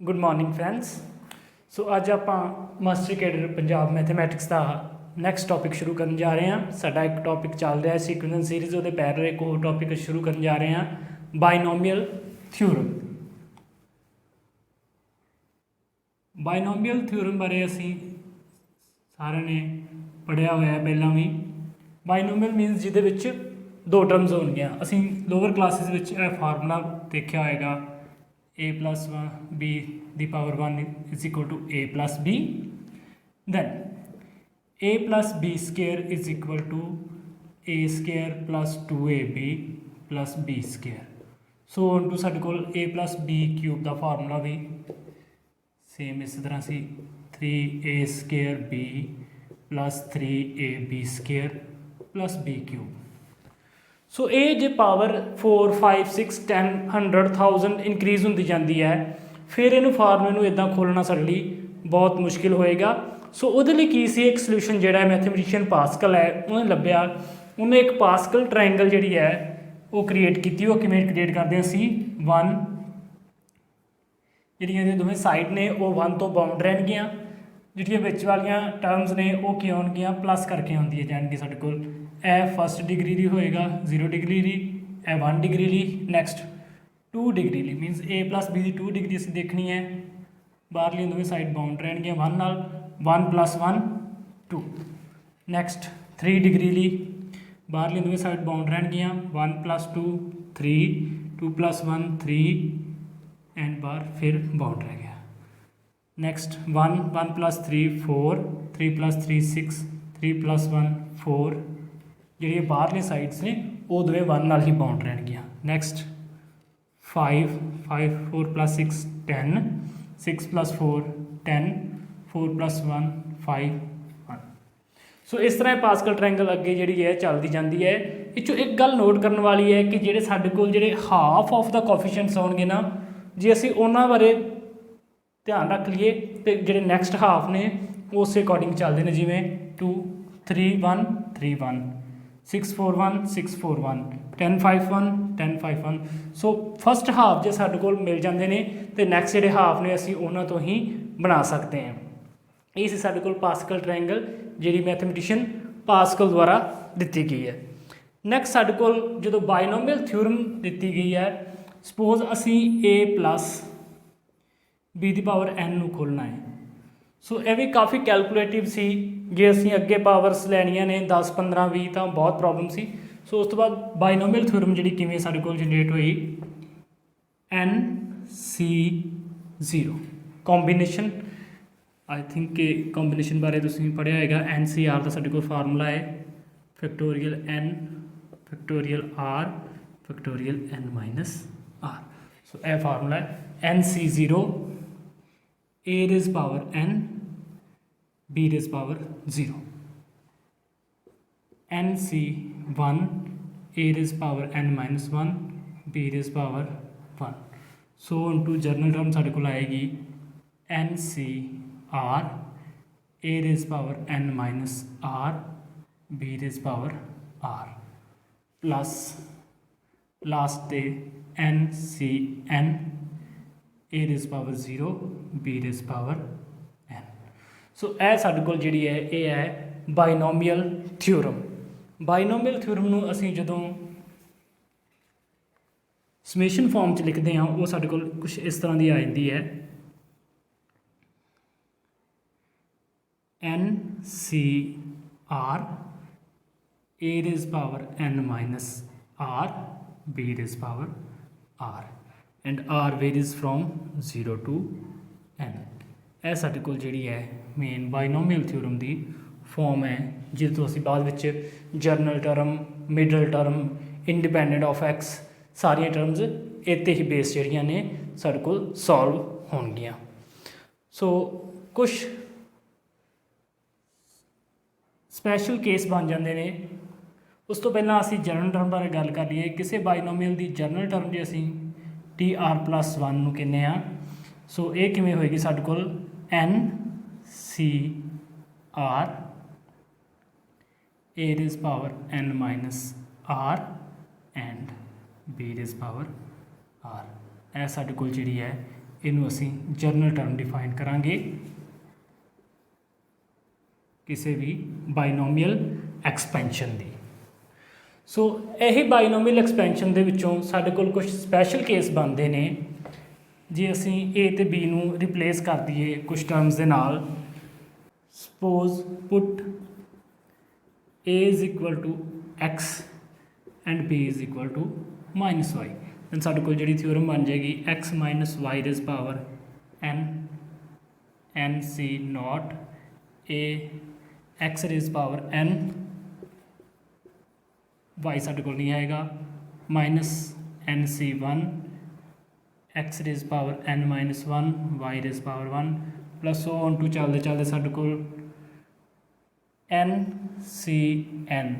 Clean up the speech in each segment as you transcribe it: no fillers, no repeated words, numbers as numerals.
Good morning friends. So अज आप master cadre Punjab mathematics का नैक्सट टॉपिक शुरू करने जा रहे हैं। साडा एक टॉपिक चल रहा है सीक्वेंस सीरीज़, वो पैरल एक होर टॉपिक शुरू करने जा रहे हैं बाइनोमियल थ्योरम। बाइनोमियल थ्योरम बारे असी सारे ने पढ़िया होया पहला भी। बाइनोमियल मीनस जिहदे विच दो टर्म्स होणगियां। असी लोअर क्लासिस विच यह फार्मूला देखा होएगा a+1 b दी power 1 is equal to a+b, then a+b² इज इक्वल टू a² plus 2ab plus b²। So on to साडे कोल a+b³ का फार्मूला भी सेम इस तरह से 3a² plus 3ab² plus b³। सो ये जो पावर 4 5 6 10 100 1000 इनक्रीज़ होती जाती है, फिर इन फार्मूले इदा खोलना साढ़े लिए बहुत मुश्किल होएगा। सो वो की सी एक सोल्यूशन जोड़ा मैथमेटिशियन पास्कल है उन्हें लभ्या, उन्हें एक पास्कल ट्रायंगल जी है वो क्रिएट की। वो किमें क्रिएट करते हैं असी 1 जी दोवें साइड ने वो 1 तो बाउंड रहनगियाँ, जिहड़ियां विच वालियां टर्म्स ने वो की आउणगियां प्लस करके आउंदी जाएगी। साडे कोल ए फस्ट डिग्री दी होएगा 0 डिग्री दी, ए 1 डिग्री दी, नैक्सट 2 डिग्री दी मीनस a+b की 2 डिग्री असीं देखनी है। बाहरली दोवें साइड बाउंड रहनगियां 1 नाल, 1 + 1 2। नैक्सट 3 डिग्री ली, बाहरली दोवें साइड बाउंड रहनगियां 1 + 2 3, 2 + 1 3 एंड बाहर फिर बाउंड रह गया। नैक्सट 1 1 + 3 4, 3 + 3 6, 3 + 1 4। जी बाहरली साइड्स ने वो दोवें 1 नाल ही बाउंड रहनगियां। नैक्सट 5 5 4 + 6 10, 6 + 4 10, 4 + 1 5 1। सो इस तरह पास्कल ट्रायंगल अगे जी है चलती जाती है। इस एक गल नोट करने वाली है कि जोड़े साडे कोल जिहड़े हाफ ऑफ द कोफिशिएंट्स होणगे ना, जे असीं उन्हां बारे ध्यान रख लीए तो जोड़े नैक्सट हाफ ने उस अकॉर्डिंग चलते हैं, जिमें 2 3 1 3 1, 6 4 1 6 4 1, 10 5 1 10 5 1। सो फस्ट हाफ जो साडे कोल मिल जाते हैं तो नैक्सट जोड़े हाफ ने असीं उन्हां तो ही बना सकते हैं। ये सी साडे कोल पास्कल ट्रायंगल जी मैथमेटिशियन पास्कल द्वारा दी गई है। नैक्सट साडे कोल जो बाइनोमियल थ्योरम दी गई है, सपोज असीं a+b की पावर n खोलना है। सो यह भी काफ़ी कैलकुलेटिव सी, जे असीं अगे पावर्स लैनियां ने 10 15 20 तो बहुत प्रॉब्लम सी। सो उस तो बाद बाइनोमियल थ्योरम जी किवें साडे कोल जनरेट हुई, NC0 कॉम्बीनेशन। आई थिंक कि कॉम्बीनेशन बारे तुसीं पढ़िया होएगा। NCR का साडे कोल फार्मूला है factorial n factorial r factorial n-r। सो यह फार्मूला है NC0 a⁻n b⁻0, NC1 a⁻n-1 b⁻1। So into journal term साढ़े को आएगी NCR a⁻n-r b⁻r plus last ते NCn a⁻0 b⁻n। सो यह साडे कोल जिहड़ी है ये है बाइनोमियल थ्योरम। बाइनोमियल थ्योरम नूं असीं जदों समेशन फॉर्म च लिखते हैं वो साडे कोल कुछ इस तरह की आ जाती है NCR a⁻n-r b⁻r and r varies from 0 to n। यह साडे कोल जिहड़ी है मेन बाइनोमियल थ्योरम की फॉर्म है, जिस तो असीं बाद विच general term middle term independent of x सारिया टर्म्स इत्ते ही बेस जिहड़ियां ने साडे कोल सॉल्व होणगियां। सो कुछ स्पैशल केस बन जाते हैं। उस तो पहला असीं जर्नल टर्म बारे गल कर लीए। किसी बाइनोमियल की जर्नल टर्म जो असीं TR+1 नूं कहने आ, सो ये किवें होएगी साडे कोल NCR a⁻n-r एंड b⁻r। यह साडे कोल जिहड़ी है ਇਹਨੂੰ ਅਸੀਂ ਜਨਰਲ ਟਰਮ ਡਿਫਾਈਨ ਕਰਾਂਗੇ ਕਿਸੇ ਵੀ ਬਾਈਨੋਮੀਅਲ ਐਕਸਪੈਂਸ਼ਨ ਦੀ। ਸੋ ਇਹੀ ਬਾਈਨੋਮੀਅਲ ਐਕਸਪੈਂਸ਼ਨ ਦੇ ਵਿੱਚੋਂ ਸਾਡੇ ਕੋਲ ਕੁਝ ਸਪੈਸ਼ਲ ਕੇਸ ਬਣਦੇ ਨੇ ਜੇ ਅਸੀਂ a ਅਤੇ b ਨੂੰ ਰਿਪਲੇਸ ਕਰ ਦਈਏ ਕੁਝ ਟਰਮਸ ਦੇ ਨਾਲ। Suppose put a is equal to x and b is equal to minus y, then ਸਾਡੇ ਕੋਲ ਜਿਹੜੀ ਥਿਊਰਮ ਬਣ ਜਾਏਗੀ x minus y raise power n c nought a x raise power n, y ਸਾਡੇ ਕੋਲ ਨਹੀਂ ਆਏਗਾ, minus n c 1 x raise power n minus 1 y raise power 1 plus ਉਹ ਔਨ ਟੂ ਚੱਲਦੇ ਚੱਲਦੇ ਸਾਡੇ ਕੋਲ n c n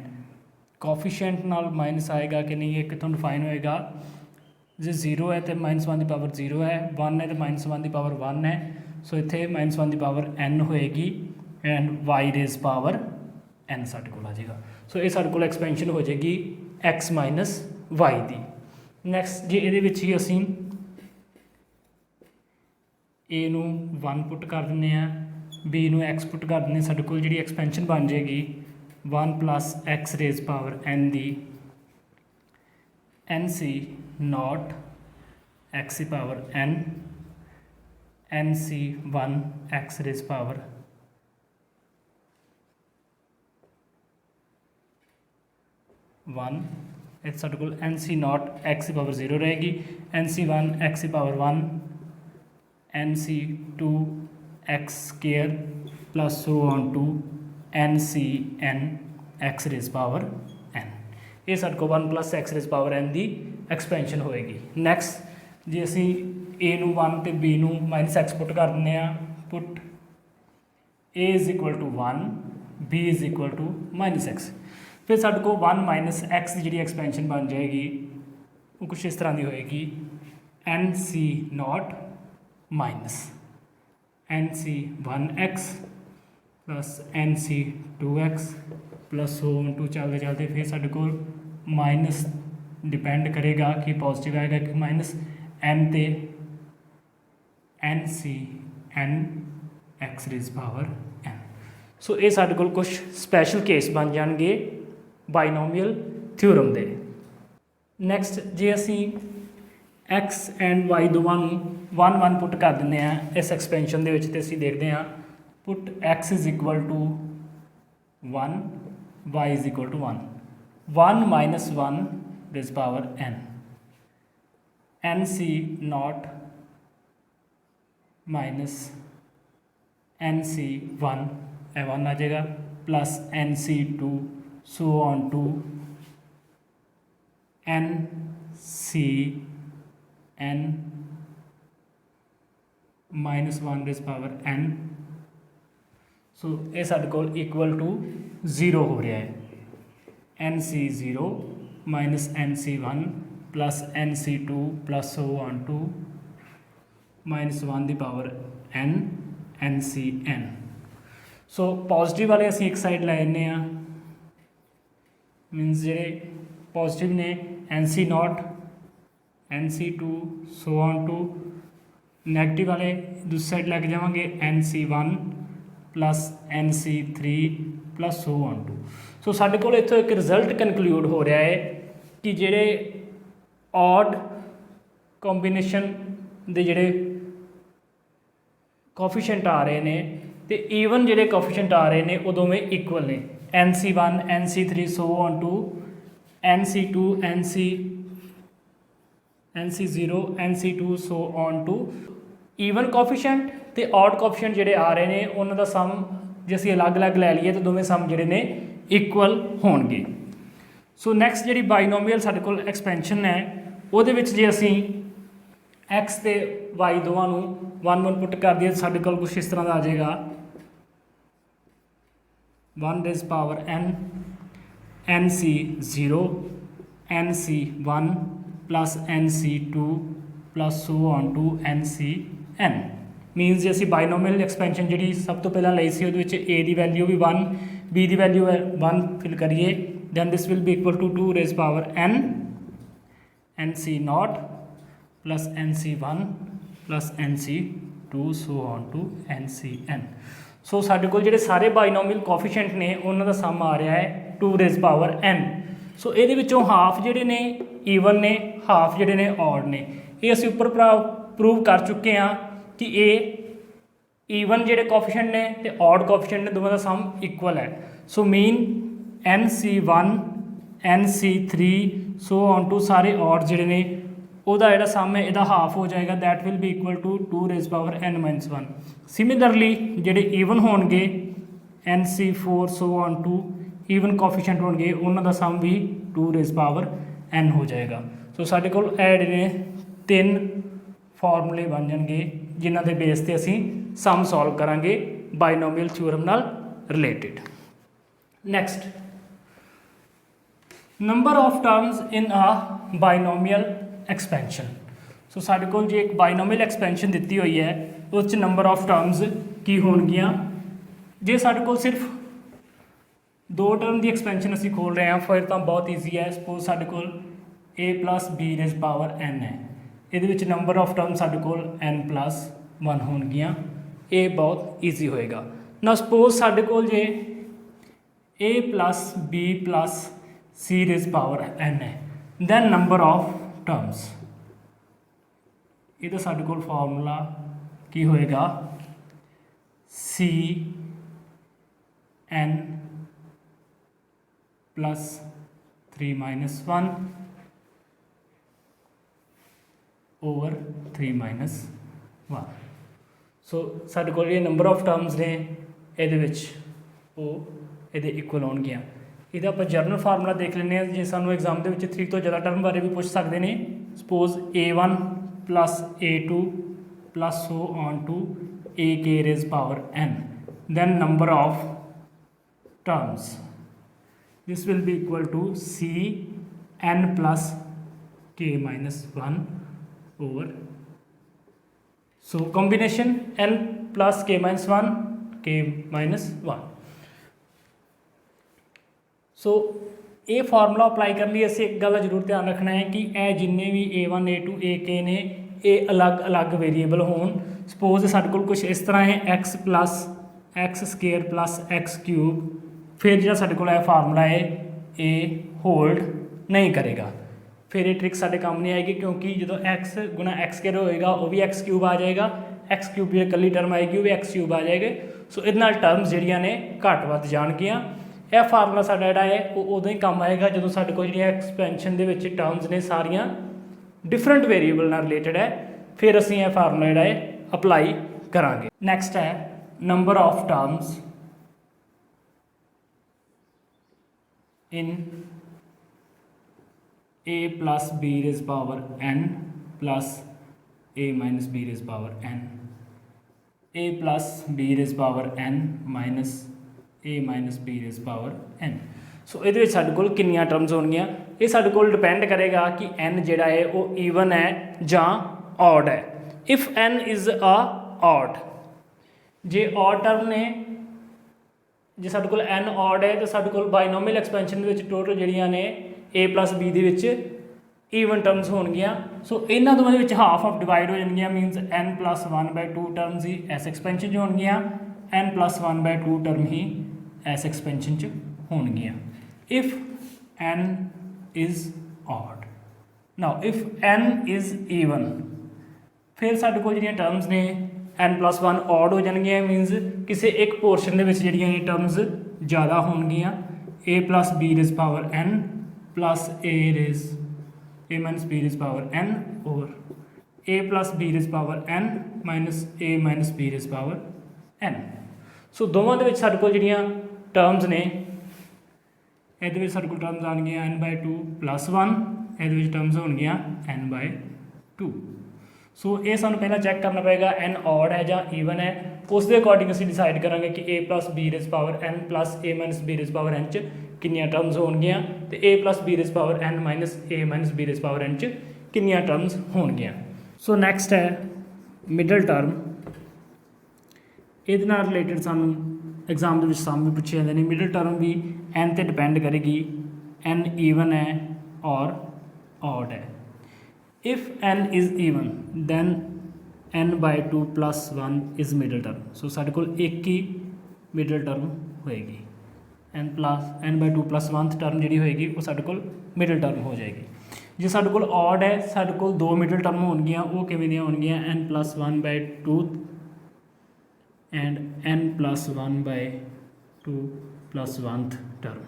ਕੋਫੀਸ਼ੀਐਂਟ ਨਾਲ ਮਾਈਨਸ ਆਏਗਾ ਕਿ ਨਹੀਂ ਇਹ ਕਿੱਥੋਂ ਡਿਫਾਈਨ ਹੋਏਗਾ। ਜੇ 0 ਹੈ ਤਾਂ ਮਾਈਨਸ 1 ਦੀ ਪਾਵਰ 0 ਹੈ, 1 ਹੈ ਤਾਂ ਮਾਈਨਸ 1 ਦੀ ਪਾਵਰ 1 ਹੈ। ਸੋ ਇੱਥੇ ਮਾਈਨਸ 1 ਦੀ ਪਾਵਰ n ਹੋਏਗੀ and y raise power n ਸਾਡੇ ਕੋਲ ਆ ਜਾਏਗਾ। ਸੋ ਇਹ ਸਾਡੇ ਕੋਲ ਐਕਸਪੈਂਸ਼ਨ ਹੋ ਜਾਏਗੀ x ਮਾਈਨਸ y ਦੀ। ਨੈਕਸਟ ਜੇ ਇਹਦੇ ਵਿੱਚ ਹੀ ਅਸੀਂ a ਨੂੰ 1 ਪੁੱਟ ਕਰ ਦਿੰਦੇ ਹਾਂ, b ਨੂੰ x ਪੁੱਟ ਕਰ ਦਿੰਦੇ ਹਾਂ, ਸਾਡੇ ਕੋਲ ਜਿਹੜੀ ਐਕਸਪੈਂਸ਼ਨ ਬਣ ਜਾਏਗੀ 1 plus x raise power n ਦੀ nc ਨੋਟ x ਦੀ power n nc 1 x raise power ਇਹ ਸਾਡੇ ਕੋਲ nc ਨੋਟ x ਦੀ ਪਾਵਰ 0 ਰਹੇਗੀ, nc 1 x ਦੀ power 1 nc 2 x square plus so on to nc n x raise power n। ਇਹ ਸਾਡੇ ਕੋਲ 1 plus x raise power n ਦੀ ਐਕਸਪੈਂਸ਼ਨ ਹੋਏਗੀ। ਨੈਕਸਟ ਜੇ ਅਸੀਂ a ਨੂੰ 1 ਅਤੇ b ਨੂੰ ਮਾਈਨਸ x ਪੁੱਟ ਕਰ ਦਿੰਦੇ ਹਾਂ, put a is equal to 1 b is equal to minus x, ਫਿਰ ਸਾਡੇ ਕੋਲ 1 ਮਾਈਨਸ x ਦੀ ਜਿਹੜੀ ਐਕਸਪੈਂਸ਼ਨ ਬਣ ਜਾਏਗੀ ਉਹ ਕੁਛ ਇਸ ਤਰ੍ਹਾਂ ਦੀ ਹੋਏਗੀ nc note minus nc 1x plus nc 2x plus ਹੋਮ ਟੂ ਚੱਲਦੇ ਚੱਲਦੇ ਫਿਰ ਸਾਡੇ ਕੋਲ ਮਾਈਨਸ ਡਿਪੈਂਡ ਕਰੇਗਾ ਕਿ ਪੋਜ਼ੀਟਿਵ ਆਏਗਾ ਕਿ ਮਾਈਨਸ n ਤੇ nc n x raise power n। So ਇਹ ਸਾਡੇ ਕੋਲ ਕੁਝ ਸਪੈਸ਼ਲ ਕੇਸ ਬਣ ਜਾਣਗੇ ਬਾਈਨੋਮੀਅਲ ਥਿਊਰਮ ਦੇ। ਨੈਕਸਟ ਜੇ ਅਸੀਂ x ਐਂਡ y ਦੋਵਾਂ ਨੂੰ 1 1 ਪੁੱਟ ਕਰ ਦਿੰਦੇ ਹਾਂ ਇਸ ਐਕਸਪੈਂਸ਼ਨ ਦੇ ਵਿੱਚ, ਤੇ ਅਸੀਂ ਦੇਖਦੇ ਹਾਂ put x is equal to 1 y is equal to 1 1 minus 1 raise power n nc note minus nc 1 ਇਹ 1 ਆ ਜਾਏਗਾ plus nc 2 so on to nc n minus 1 raise power n। So ਇਹ ਸਾਡੇ ਕੋਲ ਇਕੁਅਲ ਟੂ 0 ਹੋ ਰਿਹਾ ਹੈ, nc 0 minus nc 1 plus nc 2 plus so on to minus 1 ਦੀ ਪਾਵਰ n nc n। ਸੋ ਪੋਜ਼ੀਟਿਵ ਵਾਲੇ ਅਸੀਂ ਇੱਕ ਸਾਈਡ ਲੈ ਲੈਂਦੇ ਹਾਂ, ਮੀਨਸ ਜਿਹੜੇ ਪੋਜ਼ੀਟਿਵ ਨੇ nc note nc 2 so on to, negative ਵਾਲੇ ਦੂਸਰੀ ਸਾਈਡ ਲੈ ਕੇ ਜਾਵਾਂਗੇ nc 1 plus nc 3 plus so on to। ਸੋ ਸਾਡੇ ਕੋਲ ਇੱਥੋਂ ਇੱਕ ਰਿਜ਼ਲਟ ਕਨਕਲੂਡ ਹੋ ਰਿਹਾ ਹੈ ਕਿ ਜਿਹੜੇ ਔਡ ਕੰਬੀਨੇਸ਼ਨ ਦੇ ਜਿਹੜੇ ਕੋਫੀਸ਼ੀਐਂਟ ਆ ਰਹੇ ਨੇ ਤੇ ਈਵਨ ਜਿਹੜੇ ਕੋਫੀਸ਼ੀਐਂਟ ਆ ਰਹੇ ਨੇ ਉਹ ਦੋਵੇਂ ਇਕੁਅਲ ਨੇ, nc1 nc3 so on to nc2 nc0 nc2 so on to even coefficient ਤੇ ਔਡ ਕੋਫੀਸ਼ੀਐਂਟ ਜਿਹੜੇ ਆ ਰਹੇ ਨੇ ਉਹਨਾਂ ਦਾ ਸਮ ਜੇ ਅਸੀਂ ਅਲੱਗ-ਅਲੱਗ ਲੈ ਲਈਏ ਤਾਂ ਦੋਵੇਂ ਸਮ ਜਿਹੜੇ ਨੇ ਇਕੁਅਲ ਹੋਣਗੇ। ਸੋ ਨੈਕਸਟ ਜਿਹੜੀ ਬਾਈਨੋਮੀਅਲ ਸਾਡੇ ਕੋਲ ਐਕਸਪੈਂਸ਼ਨ ਹੈ ਉਹਦੇ ਵਿੱਚ ਜੇ ਅਸੀਂ x ਤੇ y ਦੋਵਾਂ ਨੂੰ 1 1 ਪੁੱਟ ਕਰ ਦਈਏ ਤਾਂ ਸਾਡੇ ਕੋਲ ਕੁਛ ਇਸ ਤਰ੍ਹਾਂ ਦਾ ਆ ਜਾਏਗਾ 1 raise power n nc 0 nc 1 plus nc 2 plus so on to nc n। Means ਜੇ ਅਸੀਂ ਬਾਈਨੋਮੀਅਲ ਐਕਸਪੈਂਸ਼ਨ ਜਿਹੜੀ ਸਭ ਤੋਂ ਪਹਿਲਾਂ ਲਈ ਸੀ ਉਹਦੇ ਵਿੱਚ a the value we 1 b the value ਹੈ 1 ਫਿਲ ਕਰੀਏ, then this will be equal to 2 raised power n nc naught plus nc 1 plus NC2 so on to NCN। So साडे कोल जिहड़े सारे बाइनोमियल कोफिशिएंट ने उन्हां दा सम आ रहा है 2 रेज़ पावर n। सो इहदे विचों हाफ जिहड़े ने ईवन ने, हाफ जिहड़े ने ऑड ने। ये असीं उपर प्रूव कर चुके हैं कि ये ईवन जिहड़े कोफिशिएंट ने ते ऑड कोफिशिएंट ने दोवां दा सम इक्वल है। So mean NC1 NC3 so on to सारे ऑड जिहड़े ने ਉਹਦਾ ਜਿਹੜਾ ਸਮ ਹੈ ਇਹਦਾ ਹਾਫ ਹੋ ਜਾਏਗਾ, that will be equal to 2 raise power n-1। Similarly ਜਿਹੜੇ ਈਵਨ ਹੋਣਗੇ NC4 so on to even coefficient ਹੋਣਗੇ ਉਹਨਾਂ ਦਾ ਸਮ ਵੀ 2 ਰੇਜ਼ ਪਾਵਰ n ਹੋ ਜਾਏਗਾ। ਸੋ ਸਾਡੇ ਕੋਲ ਇਹ ਜਿਹੜੇ ਨੇ 3 ਫਾਰਮੂਲੇ ਬਣ ਜਾਣਗੇ ਜਿਨ੍ਹਾਂ ਦੇ ਬੇਸ ਤੇ ਅਸੀਂ ਸਮ ਸੋਲਵ ਕਰਾਂਗੇ ਬਾਈਨੋਮੀਅਲ ਥਿਊਰਮ ਨਾਲ related. Next, number of terms in a binomial expansion. So साढ़े कोल जे एक बाइनोमियल एक्सपेंशन दी हुई है उस नंबर ऑफ टर्म्स की होणगियां। जे साढ़े कोल सिर्फ 2 टर्म की एक्सपेंशन असी खोल रहे हैं फिर तो बहुत ईजी है। सपोज साढ़े कोल a plus b rays power n है, ये नंबर ऑफ टर्म साढ़े कोल n+1 होणगियां। ये बहुत ईजी होएगा ना। सपोज साढ़े कोल जे a plus b plus c rays power n है, दैन नंबर ऑफ टर्म्स ये साढ़े कोल फार्मूला की होएगा CN प्लस 3-1 ओवर 3-1। सो साढ़े कोल ये नंबर ऑफ टर्म्स ने ये इक्वल होणगियां। ਇਹਦਾ ਆਪਾਂ ਜਰਨਲ ਫਾਰਮੂਲਾ ਦੇਖ ਲੈਂਦੇ ਹਾਂ। ਜੇ ਸਾਨੂੰ ਐਗਜ਼ਾਮ ਦੇ ਵਿੱਚ 3 ਤੋਂ ਜ਼ਿਆਦਾ ਟਰਮ ਬਾਰੇ ਵੀ ਪੁੱਛ ਸਕਦੇ ਨੇ। Suppose A1 plus A2 plus so on to AK raise power n, then number of terms this will be equal to CN plus K-1 over, so combination n plus K-1 K-1। सो ये formula apply करने लिए असें एक गल जरूर ध्यान रखना है कि यह जिन्ने भी A1 A2 AK ने ये अलग अलग वेरीएबल होन। सपोज साढ़े कोल कुछ इस तरह है x plus x² plus x³ फिर जो साढ़े कोल फार्मूला है ये होल्ड नहीं करेगा, फिर ये ट्रिक साढ़े काम नहीं आएगी क्योंकि जो x गुना x² होएगा वो भी x³ आ जाएगा, x³ भी कली टर्म आएगी वो भी x³ आ जाएगा। सो इहदे नाल टर्म्स जिहड़ियां ने घट वध जाणगियां। यह फार्मूला साडा जिहड़ा है वो उदों ही काम आएगा जो साडे कोल जिहड़ियां एक्सपेंशन दे विच टर्म्स ने सारियां डिफरेंट वेरीएबल नाल रिलेटेड है, फिर असीं यह फार्मूला जिहड़ा है अप्लाई करांगे। नैक्सट है number of terms in a plus b rays power n plus a minus b rays power n, a plus b rays power n minus a minus b rays power n। So ये साढ़े कोल कितनियां terms होणगियां, ये साढ़े कोल depend करेगा कि n जिहड़ा है वो even है जां ऑड है। If n is a odd, जे ऑड टर्म ने जे साढ़े कोल n ऑड है तो साढ़े कोल बाइनोमियल एक्सपेंशन दे विच टोटल जिहड़ियां ने a प्लस b दे विच ईवन टर्म्स होणगियां। सो इन्हां दोवां दे विच हाफ ऑफ डिवाइड हो जाणगियां, मीनस n+1/2 टर्म्स ही इस एक्सपेंशन च होणगियां, n+1/2 टर्म ही इस एक्सपेंशन च होणगियां। If n is odd, now if n is even फिर साढ़े कोल जिहड़ियां टर्म्स ने n+1 ऑड हो जाणगियां, मीनस किसी एक पोर्शन दे विच जिहड़ियां ये टर्म्स ज़्यादा होणगियां। a plus b rays power n plus a minus b rays power n over a plus b rays power n minus a minus b rays power n। सो दोवां दे विच साडे कोल जिहड़ियां टर्म्स ने इहदे विच साडे कोल टर्म्स आउणगियां n/2 + 1, इहदे विच terms होणगियां n/2। सो ये सानूं पहला चैक करना पेगा n ऑड है जां ईवन है, उस दे अकॉर्डिंग असीं डिसाइड करांगे कि a plus b rays power n plus a minus b rays power n च कितनियां टर्म्स होणगियां ते a plus b rays power n minus a minus b rays power n च कितनियां टर्म्स होणगियां। सो next है middle term, ਇਹਦੇ ਨਾਲ related सानू exam ਦੇ ਵਿੱਚ ਸਮ ਵੀ ਪੁੱਛੇ ਜਾਂਦੇ ਨੇ। मिडल टर्म भी n ਤੇ डिपेंड करेगी, n ईवन है और ऑड है। If n is even then n/2 + 1 is middle term. So साढ़े कोल एक ही मिडल टर्म होएगी, n/2 + 1 टर्म जी होएगी वो साढ़े कोल मिडल टर्म हो जाएगी। जो साढ़े कोल ऑड है साढ़े कोल दो मिडल टर्म होणगियां, वो किवें दियां होणगियां n+1/2 and n+1/2 + 1th term.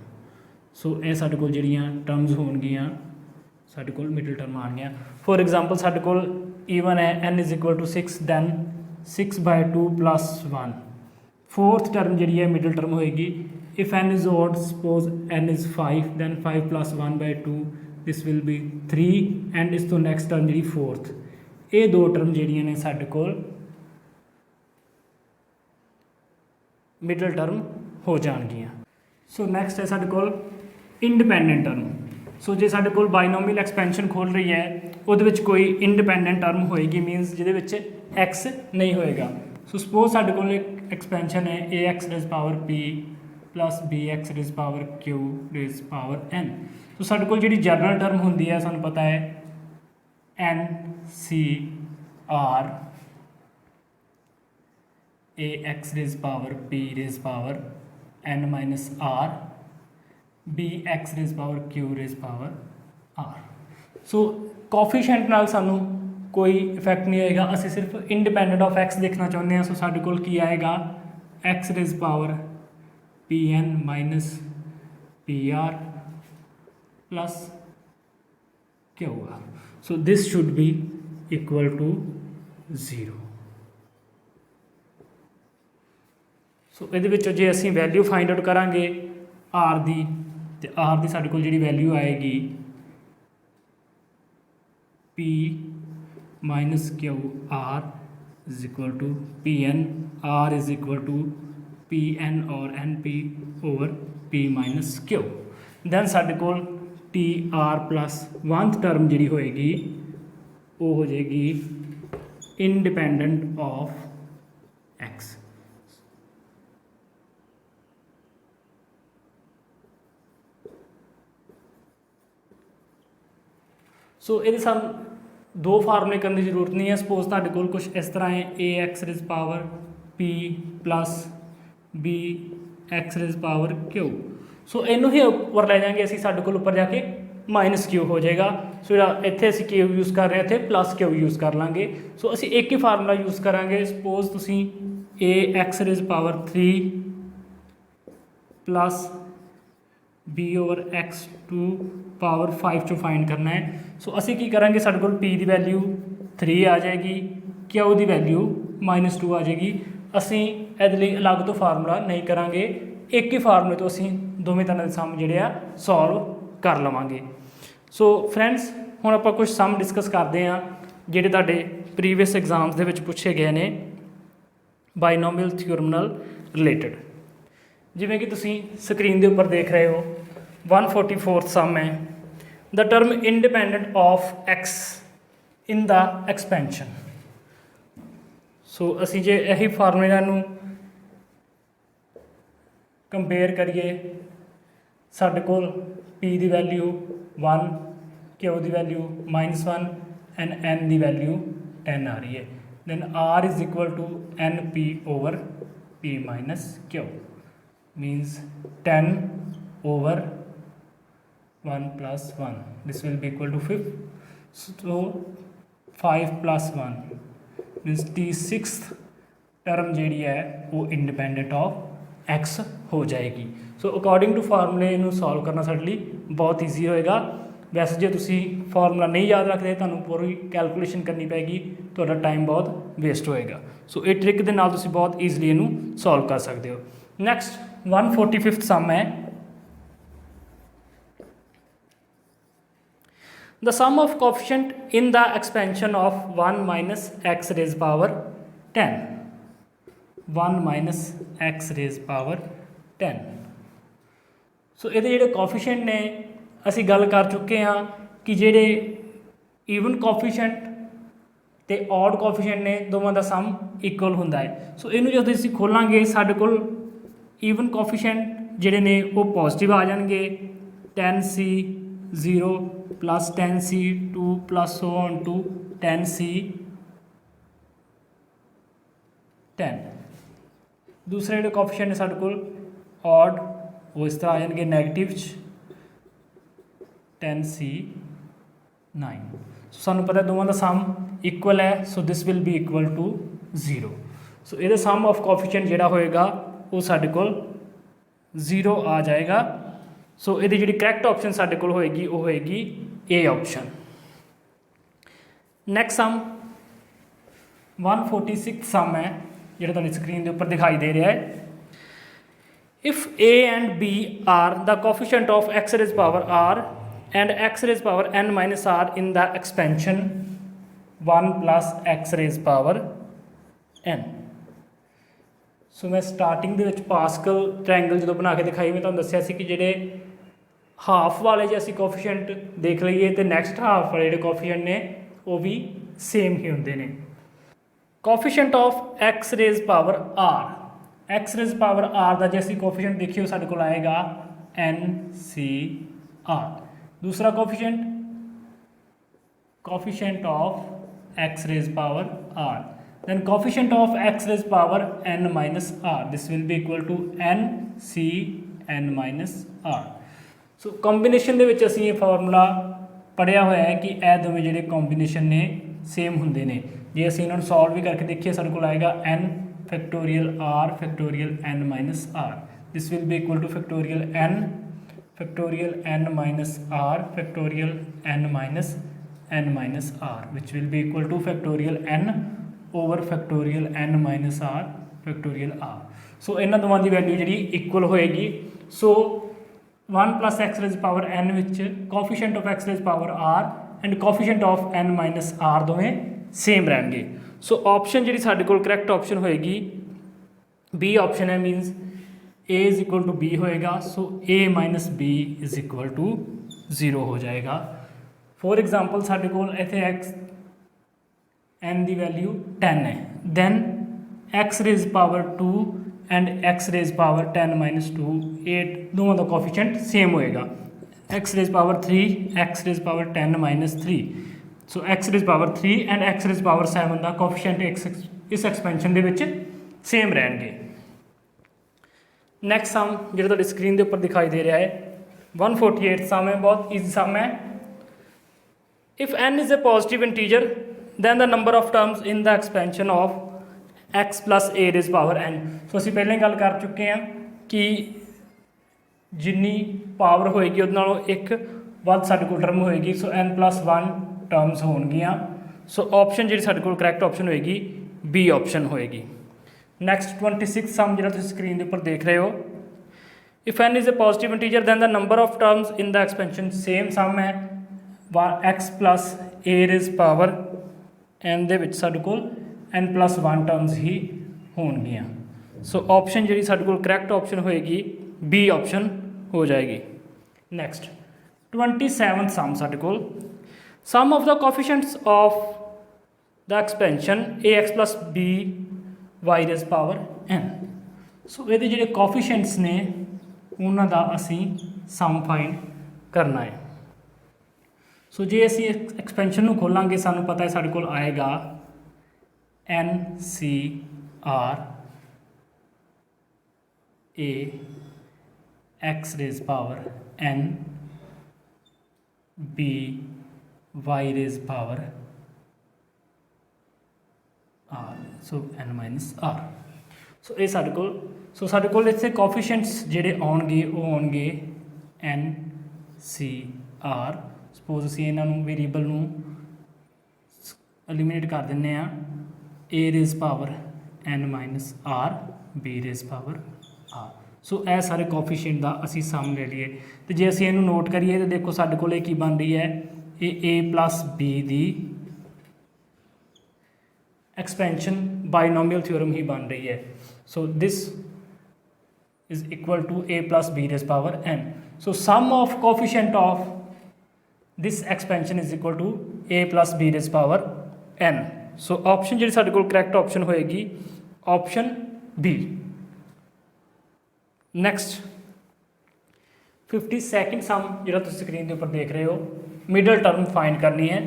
सो ये साढ़े कोल जिहड़ियां टर्म्स होणगियां साढ़े कोल मिडल टर्म आणगियां। फॉर एग्जाम्पल साढ़े कोल ईवन है n = 6, दैन 6/2 + 1 फोर्थ टर्म जी है मिडल टर्म होएगी। If n is odd suppose n is 5, then 5 + 1/2 this will be 3 and is तो नैक्सट टर्म जी फोर्थ। ये दो टर्म जिहड़ियां ने साढ़े कोल मिडल टर्म हो जाणगियां। सो नैक्सट है साढ़े कोल इंडिपेंडेंट टर्म। सो जे साढ़े कोल बाइनोमियल एक्सपेंशन खोल रही है उहदे विच कोई इंडिपेंडेंट टर्म होएगी, मीनस जिहदे विच x नहीं होएगा। सो सपोज साढ़े कोल एक एक्सपेंशन है ax⁻p + bx⁻q⁻n। तो साढ़े कोल जिहड़ी जनरल टर्म होंदी है सानूं पता है NCR ax⁻p⁻n−r bx⁻q⁻r। सो कोफिशिएंट नाल सानूं कोई इफेक्ट नहीं आएगा, असीं सिर्फ इंडिपेंडेंट ऑफ x देखना चाहुंदे हां। सो साडे कोल की आएगा x⁻pn−pr plus QR। So this should be equal to 0। So इहदे विचों जे असीं वैल्यू फाइंड आउट करांगे R दी, तो R दी साडे कोल जिहड़ी वैल्यू आएगी P-QR = Pn, R = Pn और Np/P-Q। दैन साडे कोल TR + 1th टर्म जिहड़ी होएगी वो हो जाएगी इंडिपेंडेंट ऑफ x। सो ये सानू दो फार्मूले करने की जरूरत नहीं है। सपोज तुहाडे कोल कुछ इस तरह है ax⁻p + bx⁻q। सो इनू ही उपर ले जाएंगे असीं, साडे कोल उपर जाके -q हो जाएगा। सो इत्थे असीं q यूज़ कर रहे हैं, इत्थे +q यूज़ कर लाँगे। सो असीं एक ही फार्मूला यूज़ करांगे। सपोज तुसीं ax⁻3 प्लस b/x⁵ चो फाइंड करना है। सो असीं की करांगे, साडे कोल p की वैल्यू 3 आ जाएगी, q की वैल्यू -2 आ जाएगी। असीं इहदे लई अलग तो फार्मूला नहीं करांगे, एक ही फार्मूले तो असीं दोवें तरह के सम जिहड़े आ सॉल्व कर लवांगे। सो फ्रेंड्स हुण आपां कुछ सम डिस्कस करते हैं जिहड़े तुहाडे प्रीवियस एग्जाम्स दे विच पुछे गए ने बाइनोमियल थ्योरम नाल रिलेटेड। जिवें कि तुसीं स्क्रीन के उपर देख रहे हो 144th सम है, the term independent of x in the expansion. So असीं जे यही फार्मूला नूं कंपेयर करिए, साडे कोल p की वैल्यू 1, q की वैल्यू -1 एंड n की वैल्यू 10 आ रही है। Then R = Np/P-Q means 10/1 + 1, this will be equal to 5। so 5 + 1 means t6th term जी है वो इंडिपेंडेंट ऑफ x हो जाएगी। सो अकॉर्डिंग टू फार्मूले इनू सॉल्व करना साडे लई बहुत ईजी होएगा। वैसे जे तुसीं फार्मूला नहीं याद रखते तुहानूं पूरी कैलकुलेशन करनी पैगी, तुहाडा टाइम बहुत वेस्ट होएगा। सो ये ट्रिक दे नाल तुसीं बहुत ईजली इनू सॉल्व कर सकते हो। नैक्सट 145th सम है, the sum of coefficient in the expansion of 1 - x⁻10 1 - x⁻10। So ये जिहड़े कोफिशिएंट ने असी गल कर चुके हाँ कि जिहड़े ईवन कोफिशिएंट ते ऑड कोफिशिएंट ने दोवां दा सम इक्वल हुंदा है। सो इनू जदों असीं खोलांगे साडे कोल ईवन कोफिशिएंट जिहड़े ने वो positive uh जाणगे, 10c0 + 10c2 + so on to 10c 10। दूसरे जो कोफिशिएंट ने साडे कोल ऑड वो इस तरह आ जाएंगे नैगेटिव 10C9। सो सानू पता दोवां दा सम इक्वल है, so this will be equal to 0। So ये सम ऑफ कोफिशिएंट जिहड़ा होएगा वो साडे कोल 0 आ जाएगा। सो ये जी करैक्ट ऑप्शन साडे कोल होएगी वो होएगी ए ऑप्शन। नैक्सट सम 146 सम है जो तुहानू स्क्रीन के उपर दिखाई दे रहा है। If a and b are the coefficient of x raise power r and x raise power n minus आर in the expansion 1 plus x raise power n। So मैं स्टार्टिंग के पास्कल ट्रायंगल जो बना के दिखाई मैं तुहानू दस्सिया सी कि जिहड़े हाफ वाले जो असीं कोफिशिएंट देख लीए तो नैक्सट हाफ वाले जो कोफिशिएंट ने वो भी सेम ही होंगे ने। Coefficient of x raise power r, x raise power r का जो असीं कोफिशिएंट देखिए साडे कोल आएगा NCR। दूसरा coefficient coefficient of x raise power r, then coefficient of x raised power n minus r, this will be equal to NCn minus r। So combination ਦੇ ਵਿੱਚ ਅਸੀਂ ਇਹ ਫਾਰਮੂਲਾ ਪੜਿਆ ਹੋਇਆ ਹੈ ਕਿ ਇਹ ਦੋਵੇਂ ਜਿਹੜੇ ਕੰਬੀਨੇਸ਼ਨ ਨੇ ਸੇਮ ਹੁੰਦੇ ਨੇ। ਜੇ ਅਸੀਂ ਇਹਨਾਂ ਨੂੰ ਸੋਲਵ ਵੀ ਕਰਕੇ ਦੇਖੀਏ ਸਾਡੇ ਕੋਲ ਆਏਗਾ n factorial r factorial n minus r, this will be equal to factorial n factorial n minus r factorial n minus r, which will be equal to factorial n over factorial n minus r factorial r। So इन्हां दोवां दी value जिहड़ी equal होएगी। So 1 plus x raise power n विच coefficient of x raise power r and coefficient of n minus r दोवें same रहणगे। So option जिहड़ी साडे कोल करैक्ट ऑप्शन होएगी बी ऑप्शन है, means a is equal to b होएगा। So a minus b is equal to 0 हो जाएगा। फॉर एग्जाम्पल साडे कोल इत्थे x n की वैल्यू 10 है, then x raise power 2 and x raise power 10 minus 2 8 दोनों का कोफिशिएंट सेम होएगा। X raise power 3 x raise power 10 minus 3, so x raise power 3 and x raise power 7 का coefficient इस expansion के विच same रहणगे। Next सम जो तुहाडी screen के उपर दिखाई दे रहा है 148 सम है, बहुत ईजी सम है। If n is a positive integer then the number of terms in the expansion of x plus a raised power n। सो असीं पहले गल कर चुके हैं कि जिन्नी पावर होएगी उहदे नालों एक वध साडे कोल टर्म होएगी। सो n प्लस 1 टर्म्स होणगियां। सो ऑप्शन जिहड़ी साडे कोल करैक्ट ऑप्शन होएगी बी ऑप्शन होएगी। नैक्सट 26 सम जिहड़ा तुसीं स्क्रीन के उपर देख रहे हो। If n is a positive integer then the number of terms in the expansion same sum है x plus a raised power n दे विच साडे कोल n प्लस 1 टर्म्स ही होणगियां। सो ऑप्शन जिहड़ी साडे कोल करैक्ट ऑप्शन होएगी बी ऑप्शन हो जाएगी। नैक्सट 27 सम साडे कोल sum of the coefficients of the expansion ax plus b y raise power n। So ये जिहड़े कोफिशिएंट्स ने उन्हां दा असीं सम फाइंड करना है। सो जे असी एक्सपेंशन को खोलांगे सानू पता है साडे कोल आएगा NCR a x raise power n b y raise power r, so n minus r। So ये साडे कोल इत्थे कोफिशिएंट्स जिहड़े आउणगे वो आउणगे NCR। सपोज असीं इन्हां नूं वेरीएबल नूं एलिमिनेट कर दिंदे आ a raise power n minus r b raise power r। So यह सारे कोफिशिएंट का असीं सम ले लीए तो जे असीं इहनूं नोट करिए तो देखो साडे कोल की बन रही है ये a प्लस b की एक्सपेंशन बाइनोमियल थ्योरम ही बन रही है। So this is equal to a plus b raise power n। So sum of coefficient of this expansion is equal to a plus b raise power n। So option जी साडे कोल correct option होएगी option B. Next 52nd sum जो तुम screen के उपर देख रहे हो मिडल टर्म फाइंड करनी है।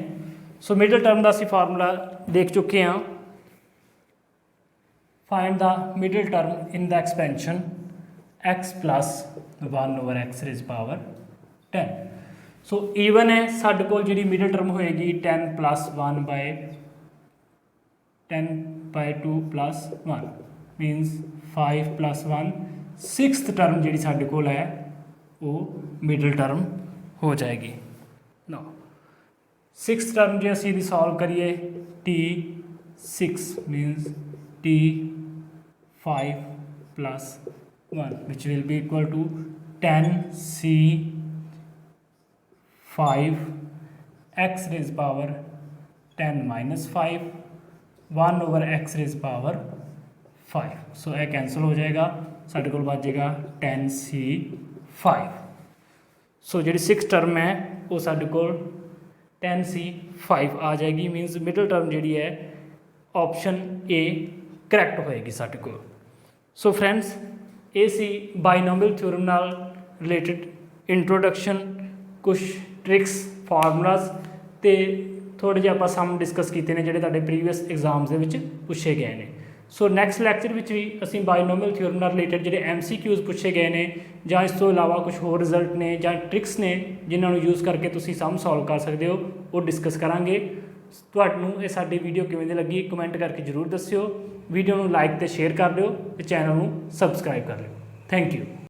सो मिडल टर्म का असीं फार्मूला देख चुके हैं find the middle term in the expansion x plus 1/x raise power 10। So even है साडे कोल जिहड़ी मिडल टर्म होएगी 10 + 1/10/2 + 1 मीनस 5 + 1 सिक्स्थ टर्म जिहड़ी साडे कोल है वो मिडल टर्म हो जाएगी। नो सिक्स्थ टर्म जो असीं सॉल्व करिए t6 minus t5 + 1 which will be equal to 10c5 x raise power 10 - 5 1/x raise power 5। So यह कैंसल हो जाएगा, साढ़े को बच जाएगा 10c5। सो जी सिक्स टर्म है वो साढ़े को 10c5 आ जाएगी। मीनस मिडल टर्म जी है ऑप्शन ए करैक्ट होएगी साढ़े को। सो फ्रेंड्स ये सी बाइनोमियल थ्योरम नाल रिलेटेड इंट्रोडक्शन, कुछ ट्रिक्स फार्मूलाज ते थोड़े जे आपां सम डिस्कस किए हैं जिहड़े तुहाडे प्रीवियस एग्जाम्स दे विच पूछे गए हैं। सो नैक्सट लैक्चर में भी असीं बाइनोमियल थ्योरम नाल रिलेटेड जिहड़े MCQs पूछे गए हैं जां इस तो इलावा कुछ होर रिजल्ट ने जां ट्रिक्स ने जिन्हां नूं यूज़ करके तुसीं सम सॉल्व कर सकते हो वो डिस्कस करांगे। तुहानूं ये साडी वीडियो किवें दी लगी कमेंट करके जरूर दस्सिओ। वीडियो नूं लाइक ते शेयर कर दिओ ते चैनल नूं सबसक्राइब कर लिओ। Thank you.